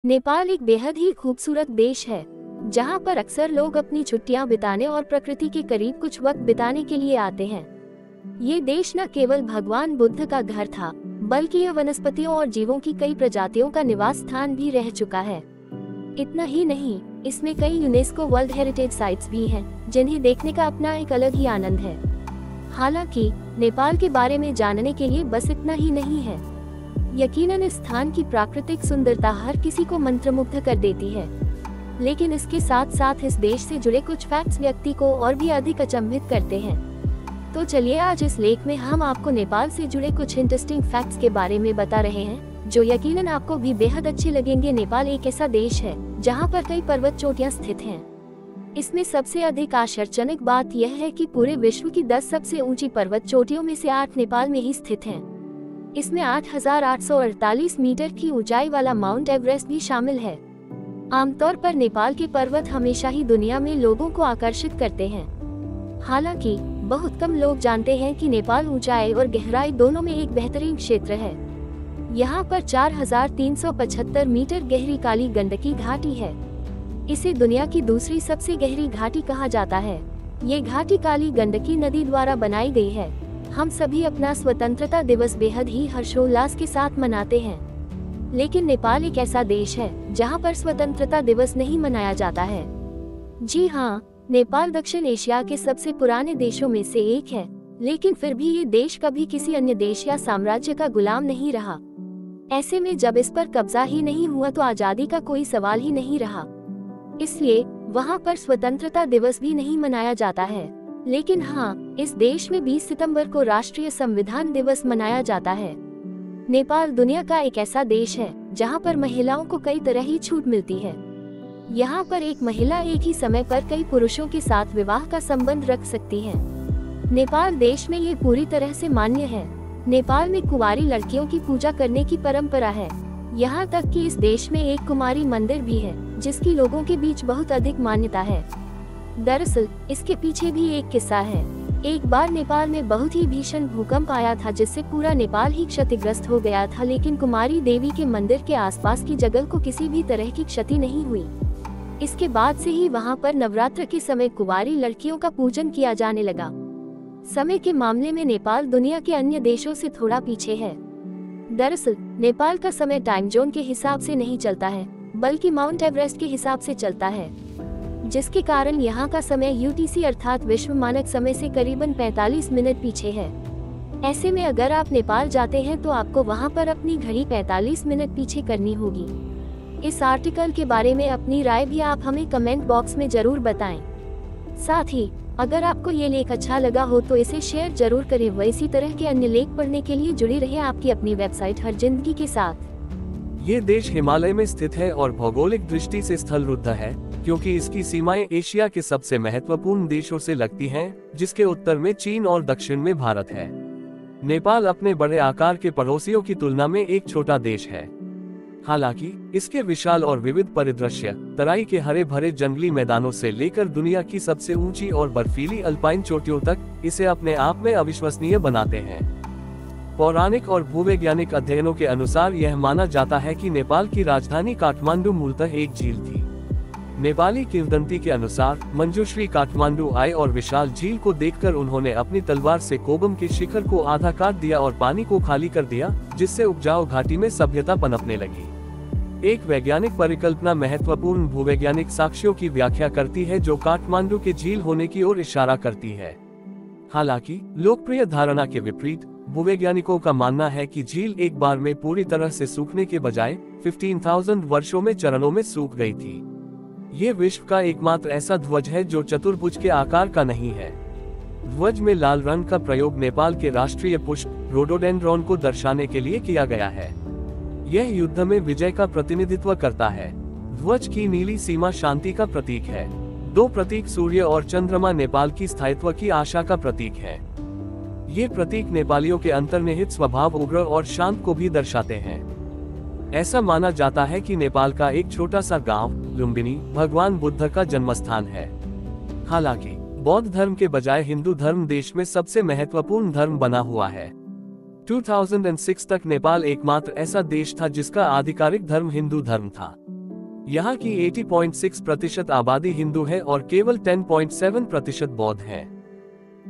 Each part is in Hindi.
नेपाल एक बेहद ही खूबसूरत देश है, जहां पर अक्सर लोग अपनी छुट्टियां बिताने और प्रकृति के करीब कुछ वक्त बिताने के लिए आते हैं। ये देश न केवल भगवान बुद्ध का घर था, बल्कि यह वनस्पतियों और जीवों की कई प्रजातियों का निवास स्थान भी रह चुका है। इतना ही नहीं, इसमें कई यूनेस्को वर्ल्ड हेरिटेज साइट्स भी हैं, जिन्हें देखने का अपना एक अलग ही आनंद है। हालांकि नेपाल के बारे में जानने के लिए बस इतना ही नहीं है। यकीनन इस स्थान की प्राकृतिक सुंदरता हर किसी को मंत्रमुग्ध कर देती है, लेकिन इसके साथ साथ इस देश से जुड़े कुछ फैक्ट्स व्यक्ति को और भी अधिक अचंभित करते हैं। तो चलिए आज इस लेख में हम आपको नेपाल से जुड़े कुछ इंटरेस्टिंग फैक्ट्स के बारे में बता रहे हैं, जो यकीनन आपको भी बेहद अच्छे लगेंगे। नेपाल एक ऐसा देश है जहाँ पर कई पर्वत चोटियाँ स्थित हैं। इसमें सबसे अधिक आश्चर्यजनक बात यह है कि पूरे विश्व की 10 सबसे ऊंची पर्वत चोटियों में से 8 नेपाल में ही स्थित हैं। इसमें 8,848 मीटर की ऊंचाई वाला माउंट एवरेस्ट भी शामिल है। आमतौर पर नेपाल के पर्वत हमेशा ही दुनिया में लोगों को आकर्षित करते हैं। हालांकि बहुत कम लोग जानते हैं कि नेपाल ऊंचाई और गहराई दोनों में एक बेहतरीन क्षेत्र है। यहाँ पर 4,375 मीटर गहरी काली गंडकी घाटी है। इसे दुनिया की दूसरी सबसे गहरी घाटी कहा जाता है। ये घाटी काली गंडकी नदी द्वारा बनाई गई है। हम सभी अपना स्वतंत्रता दिवस बेहद ही हर्षोल्लास के साथ मनाते हैं, लेकिन नेपाल एक ऐसा देश है जहां पर स्वतंत्रता दिवस नहीं मनाया जाता है। जी हाँ, नेपाल दक्षिण एशिया के सबसे पुराने देशों में से एक है, लेकिन फिर भी ये देश कभी किसी अन्य देश या साम्राज्य का गुलाम नहीं रहा। ऐसे में जब इस पर कब्जा ही नहीं हुआ तो आजादी का कोई सवाल ही नहीं रहा। इसलिए वहाँ पर स्वतंत्रता दिवस भी नहीं मनाया जाता है। लेकिन हाँ, इस देश में 20 सितंबर को राष्ट्रीय संविधान दिवस मनाया जाता है। नेपाल दुनिया का एक ऐसा देश है जहाँ पर महिलाओं को कई तरह की छूट मिलती है। यहाँ पर एक महिला एक ही समय पर कई पुरुषों के साथ विवाह का संबंध रख सकती है। नेपाल देश में ये पूरी तरह से मान्य है। नेपाल में कुंवारी लड़कियों की पूजा करने की परंपरा है। यहाँ तक कि इस देश में एक कुमारी मंदिर भी है, जिसकी लोगों के बीच बहुत अधिक मान्यता है। दरअसल इसके पीछे भी एक किस्सा है। एक बार नेपाल में बहुत ही भीषण भूकंप आया था, जिससे पूरा नेपाल ही क्षतिग्रस्त हो गया था, लेकिन कुमारी देवी के मंदिर के आसपास की जगह को किसी भी तरह की क्षति नहीं हुई। इसके बाद से ही वहां पर नवरात्र के समय कुंवारी लड़कियों का पूजन किया जाने लगा। समय के मामले में नेपाल दुनिया के अन्य देशों से थोड़ा पीछे है। दरअसल नेपाल का समय टाइम जोन के हिसाब से नहीं चलता है, बल्कि माउंट एवरेस्ट के हिसाब से चलता है, जिसके कारण यहाँ का समय UTC अर्थात विश्व मानक समय से करीबन 45 मिनट पीछे है। ऐसे में अगर आप नेपाल जाते हैं तो आपको वहाँ पर अपनी घड़ी 45 मिनट पीछे करनी होगी। इस आर्टिकल के बारे में अपनी राय भी आप हमें कमेंट बॉक्स में जरूर बताएं। साथ ही अगर आपको ये लेख अच्छा लगा हो तो इसे शेयर जरूर करें। व इसी तरह के अन्य लेख पढ़ने के लिए जुड़ी रहे आपकी अपनी वेबसाइट हर जिंदगी के साथ। ये देश हिमालय में स्थित है और भौगोलिक दृष्टि से स्थलरुद्ध है, क्योंकि इसकी सीमाएं एशिया के सबसे महत्वपूर्ण देशों से लगती हैं, जिसके उत्तर में चीन और दक्षिण में भारत है। नेपाल अपने बड़े आकार के पड़ोसियों की तुलना में एक छोटा देश है। हालांकि इसके विशाल और विविध परिदृश्य, तराई के हरे भरे जंगली मैदानों से लेकर दुनिया की सबसे ऊंची और बर्फीली अल्पाइन चोटियों तक, इसे अपने आप में अविश्वसनीय बनाते हैं। पौराणिक और भूवैज्ञानिक अध्ययनों के अनुसार यह माना जाता है कि नेपाल की राजधानी काठमांडू मूलतः एक झील थी। नेपाली किंवदंती के अनुसार मंजूश्री काठमांडू आए और विशाल झील को देखकर उन्होंने अपनी तलवार से कोबम के शिखर को आधा काट दिया और पानी को खाली कर दिया, जिससे उपजाऊ घाटी में सभ्यता पनपने लगी। एक वैज्ञानिक परिकल्पना महत्वपूर्ण भूवैज्ञानिक साक्ष्यों की व्याख्या करती है, जो काठमांडू के झील होने की ओर इशारा करती है। हालांकि लोकप्रिय धारणा के विपरीत भूवैज्ञानिकों का मानना है कि झील एक बार में पूरी तरह से सूखने के बजाय 15,000 वर्षों में चरणों में सूख गई थी। ये विश्व का एकमात्र ऐसा ध्वज है जो चतुर्भुज के आकार का नहीं है। ध्वज में लाल रंग का प्रयोग नेपाल के राष्ट्रीय पुष्प रोडोडेंड्रॉन को दर्शाने के लिए किया गया है। यह युद्ध में विजय का प्रतिनिधित्व करता है। ध्वज की नीली सीमा शांति का प्रतीक है। दो प्रतीक सूर्य और चंद्रमा नेपाल की स्थायित्व की आशा का प्रतीक है। ये प्रतीक नेपालियों के अंतर्निहित स्वभाव उग्र और शांत को भी दर्शाते हैं। ऐसा माना जाता है कि नेपाल का एक छोटा सा गांव लुम्बिनी भगवान बुद्ध का जन्मस्थान है। हालांकि बौद्ध धर्म के बजाय हिंदू धर्म देश में सबसे महत्वपूर्ण धर्म बना हुआ है। 2006 तक नेपाल एकमात्र ऐसा देश था जिसका आधिकारिक धर्म हिंदू धर्म था। यहाँ की 80.6% आबादी हिंदू है और केवल 10.7% बौद्ध है।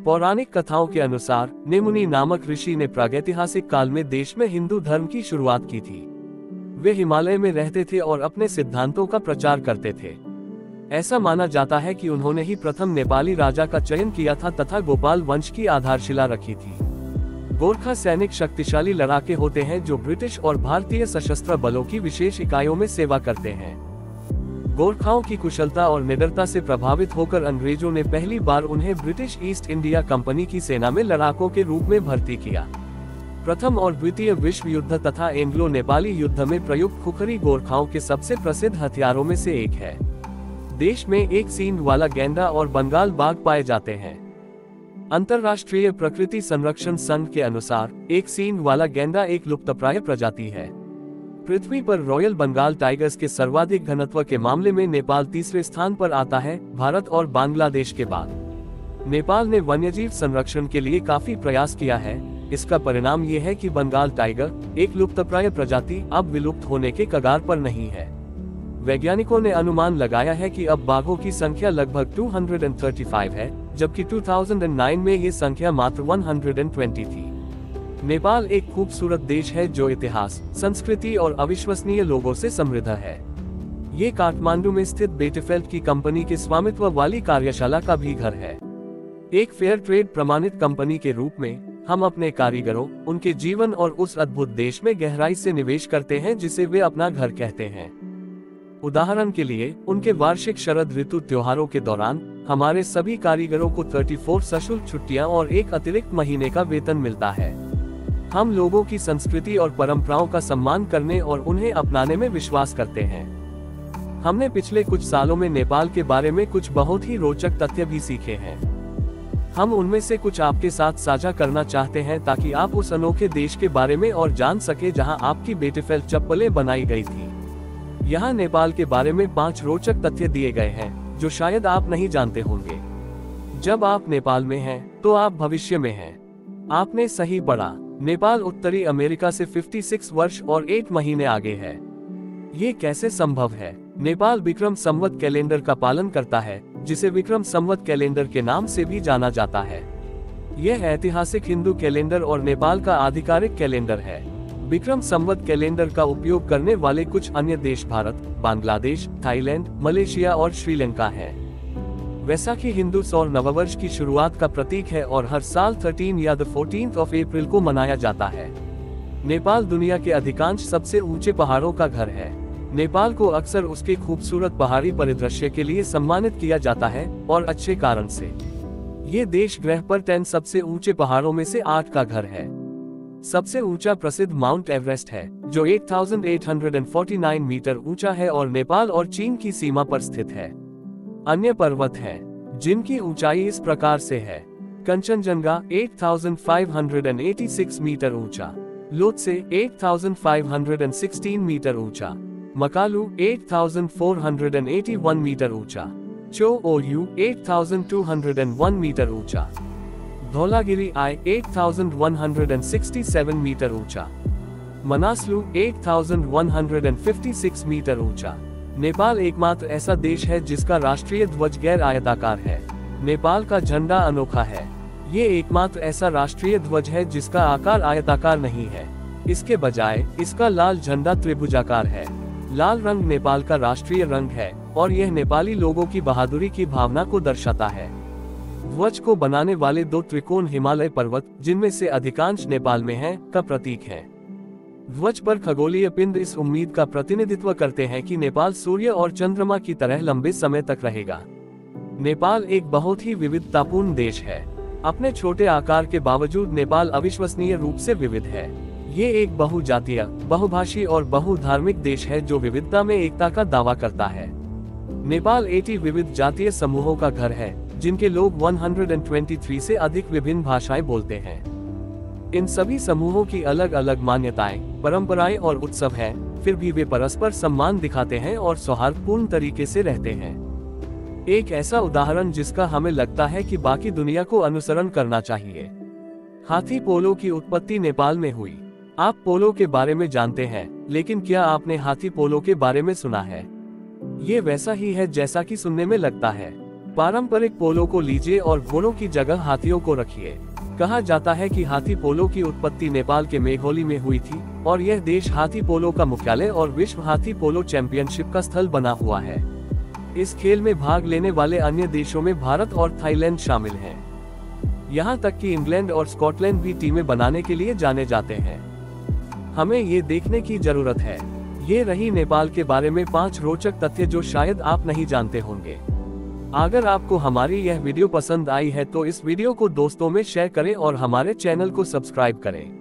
पौराणिक कथाओं के अनुसार नेमुनि नामक ऋषि ने प्रागैतिहासिक काल में देश में हिंदू धर्म की शुरुआत की थी। वे हिमालय में रहते थे और अपने सिद्धांतों का प्रचार करते थे। ऐसा माना जाता है कि उन्होंने ही प्रथम नेपाली राजा का चयन किया था तथा गोपाल वंश की आधारशिला रखी थी। गोरखा सैनिक शक्तिशाली लड़ाके होते हैं जो ब्रिटिश और भारतीय सशस्त्र बलों की विशेष इकाइयों में सेवा करते हैं। गोरखाओं की कुशलता और निडरता से प्रभावित होकर अंग्रेजों ने पहली बार उन्हें ब्रिटिश ईस्ट इंडिया कंपनी की सेना में लड़ाकों के रूप में भर्ती किया। प्रथम और द्वितीय विश्व युद्ध तथा एंग्लो नेपाली युद्ध में प्रयुक्त खुखरी गोरखाओं के सबसे प्रसिद्ध हथियारों में से एक है। देश में एक सींग वाला गैंडा और बंगाल बाघ पाए जाते हैं। अंतर्राष्ट्रीय प्रकृति संरक्षण संघ के अनुसार एक सींग वाला गैंडा एक लुप्तप्राय प्रजाति है। पृथ्वी पर रॉयल बंगाल टाइगर्स के सर्वाधिक घनत्व के मामले में नेपाल तीसरे स्थान पर आता है, भारत और बांग्लादेश के बाद। नेपाल ने वन्यजीव संरक्षण के लिए काफी प्रयास किया है। इसका परिणाम ये है कि बंगाल टाइगर, एक लुप्तप्राय प्रजाति, अब विलुप्त होने के कगार पर नहीं है। वैज्ञानिकों ने अनुमान लगाया है कि अब बाघों की संख्या लगभग 235 है, जबकि 2009 में ये संख्या मात्र 120 थी। नेपाल एक खूबसूरत देश है जो इतिहास, संस्कृति और अविश्वसनीय लोगों से समृद्ध है। ये काठमांडू में स्थित बेटेफेल्ट की कंपनी के स्वामित्व वाली कार्यशाला का भी घर है। एक फेयर ट्रेड प्रमाणित कंपनी के रूप में हम अपने कारीगरों, उनके जीवन और उस अद्भुत देश में गहराई से निवेश करते हैं जिसे वे अपना घर कहते हैं। उदाहरण के लिए, उनके वार्षिक शरद ऋतु त्योहारों के दौरान हमारे सभी कारीगरों को 34 सशुल्क छुट्टियां और एक अतिरिक्त महीने का वेतन मिलता है। हम लोगों की संस्कृति और परंपराओं का सम्मान करने और उन्हें अपनाने में विश्वास करते हैं। हमने पिछले कुछ सालों में नेपाल के बारे में कुछ बहुत ही रोचक तथ्य भी सीखे हैं। हम उनमें से कुछ आपके साथ साझा करना चाहते हैं ताकि आप उस अनोखे देश के बारे में और जान सके जहां आपकी बेटेफेल्ट चप्पलें बनाई गई थी। यहाँ नेपाल के बारे में 5 रोचक तथ्य दिए गए हैं जो शायद आप नहीं जानते होंगे। जब आप नेपाल में हैं, तो आप भविष्य में हैं। आपने सही पढ़ा। नेपाल उत्तरी अमेरिका से 56 वर्ष और 8 महीने आगे है। ये कैसे संभव है? नेपाल विक्रम संवत कैलेंडर का पालन करता है, जिसे विक्रम संवत कैलेंडर के नाम से भी जाना जाता है। यह ऐतिहासिक हिंदू कैलेंडर और नेपाल का आधिकारिक कैलेंडर है। विक्रम संवत कैलेंडर का उपयोग करने वाले कुछ अन्य देश भारत, बांग्लादेश, थाईलैंड, मलेशिया और श्रीलंका हैं। वैसाखी हिंदू सौर नववर्ष की शुरुआत का प्रतीक है और हर साल 13 या 14 अप्रैल को मनाया जाता है। नेपाल दुनिया के अधिकांश सबसे ऊंचे पहाड़ों का घर है। नेपाल को अक्सर उसके खूबसूरत पहाड़ी परिदृश्य के लिए सम्मानित किया जाता है, और अच्छे कारण से। ये देश ग्रह पर 10 सबसे ऊंचे पहाड़ों में से 8 का घर है। सबसे ऊंचा प्रसिद्ध माउंट एवरेस्ट है, जो 8849 मीटर ऊंचा है और नेपाल और चीन की सीमा पर स्थित है। अन्य पर्वत हैं, जिनकी ऊंचाई इस प्रकार से है: कंचनजंगा 8586 मीटर ऊंचा, लोत्से 8516 मीटर ऊंचा, मकालू 8481 मीटर ऊंचा, चो-ओयू 8201 मीटर ऊंचा, धौलागिरी आई 8167 मीटर ऊंचा, मनासलू 8156 मीटर ऊंचा। नेपाल एकमात्र ऐसा देश है जिसका राष्ट्रीय ध्वज गैर आयताकार है। नेपाल का झंडा अनोखा है। ये एकमात्र ऐसा राष्ट्रीय ध्वज है जिसका आकार आयताकार नहीं है। इसके बजाय इसका लाल झंडा त्रिभुजाकार है। लाल रंग नेपाल का राष्ट्रीय रंग है और यह नेपाली लोगों की बहादुरी की भावना को दर्शाता है। ध्वज को बनाने वाले 2 त्रिकोण हिमालय पर्वत, जिनमें से अधिकांश नेपाल में हैं, का प्रतीक है। ध्वज पर खगोलीय पिंड इस उम्मीद का प्रतिनिधित्व करते हैं कि नेपाल सूर्य और चंद्रमा की तरह लंबे समय तक रहेगा। नेपाल एक बहुत ही विविधतापूर्ण देश है। अपने छोटे आकार के बावजूद नेपाल अविश्वसनीय रूप से विविध है। ये एक बहुजातीय, बहुभाषी और बहुधार्मिक देश है जो विविधता में एकता का दावा करता है। नेपाल 80 विविध जातीय समूहों का घर है, जिनके लोग 123 से अधिक विभिन्न भाषाएं बोलते हैं। इन सभी समूहों की अलग अलग मान्यताएं, परंपराएं और उत्सव हैं, फिर भी वे परस्पर सम्मान दिखाते हैं और सौहार्दपूर्ण तरीके से रहते हैं। एक ऐसा उदाहरण जिसका हमें लगता है कि बाकी दुनिया को अनुसरण करना चाहिए। हाथी पोलो की उत्पत्ति नेपाल में हुई। आप पोलो के बारे में जानते हैं, लेकिन क्या आपने हाथी पोलो के बारे में सुना है? ये वैसा ही है जैसा कि सुनने में लगता है। पारंपरिक पोलो को लीजिए और घोड़ों की जगह हाथियों को रखिए। कहा जाता है कि हाथी पोलो की उत्पत्ति नेपाल के मेघोली में हुई थी और यह देश हाथी पोलो का मुख्यालय और विश्व हाथी पोलो चैंपियनशिप का स्थल बना हुआ है। इस खेल में भाग लेने वाले अन्य देशों में भारत और थाईलैंड शामिल हैं। यहाँ तक कि इंग्लैंड और स्कॉटलैंड भी टीमें बनाने के लिए जाने जाते हैं। हमें ये देखने की जरूरत है। ये रही नेपाल के बारे में 5 रोचक तथ्य जो शायद आप नहीं जानते होंगे। अगर आपको हमारी यह वीडियो पसंद आई है तो इस वीडियो को दोस्तों में शेयर करें और हमारे चैनल को सब्सक्राइब करें।